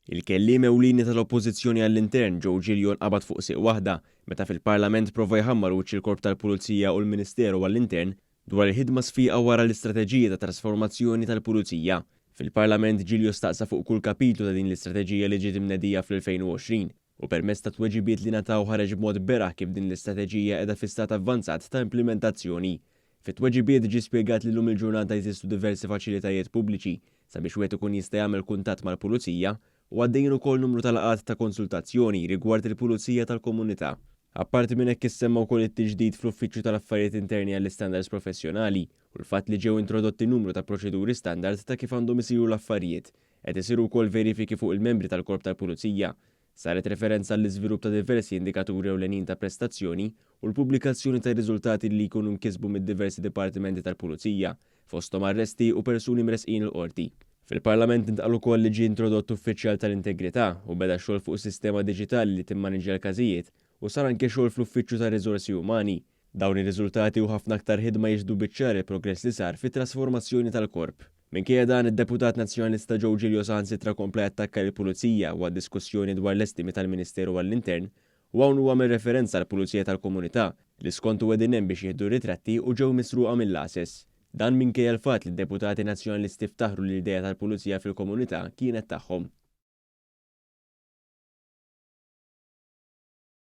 Il-kelliem ewlieni tal-Oppożizzjoni għall-Intern Joe Gillion qabad fuq sieq waħda meta fil-Parlament prova jħammar wiċċ il-Korp tal-Pulizija u l-Ministeru għall-Intern dwar il-ħidma sfiqa wara l-istrateġija ta' trasformazzjoni tal-Pulizija. Fil-Parlament Gillion staqsa fuq kull kapitlu ta' din l-istrateġija li ġiet imnedija fl-2020 u permezz ta' tweġibiet li nataw ħareġ b'mod beraħ kif din l-istrateġija qiegħda fi stat avvanzat ta' implementazzjoni. Fit-tweġibiet ġie spjegat li llum il-ġurnata jeżistu diversi faċilitajiet pubbliċi sabiex wieħed ikun jista' jagħmel kuntatt mal-Pulizija u għaddejjin ukoll numru ta' laqgħat ta' konsultazzjoni rigward il-Pulizija tal-Komunità. Apparti minn hekk issemma wkoll it-tiġdid fl-Uffiċċju tal-Affarijiet Interni għall-Istandards Professjonali u l-fatt li ġew introdotti numru ta' proċeduri standard ta' kif għandhom isiru l-affarijiet. Qed isiru wkoll verifiki fuq il-membri tal-Korp tal-Pulizija. Saret referenza għall-iżvilupp ta' diversi indikaturi ewlenin ta' prestazzjoni u l-pubblikazzjoni ta' riżultati li jkunu nkisbu mid-diversi dipartimenti tal-Pulizija, fosthom arresti u persuni mresqin il-qorti. Fil-Parlament intqal ukoll li ġie introdott uffiċjal tal-integrità u beda xogħol fuq sistema diġitali li timmaneġġja l-każijiet u sar anke xogħol fl-Uffiċċju ta' Riżorsi Umani. Dawn ir-riżultati u ħafna aktar ħidma jiġdu biċ-ċar il-progress li sar fit-trasformazzjoni tal-korp. Minkejja dan id-Deputat Nazzjonalista Joe Gillion saħansitra kompla jattakka l-Pulizija u għad-diskussjoni dwar l-estimi tal-Ministeru għall-Intern u hawn huwa għamel referenza għall-Pulizija tal-Komunità li skontu qegħdin hemm biex jieħdu ritratti u ġew misruqa mill-ases. Dan minkejja l-fatt li d-deputati nazzjonalisti ftaħru li l-idea tal-Pulizija fil-komunità kienet tagħhom.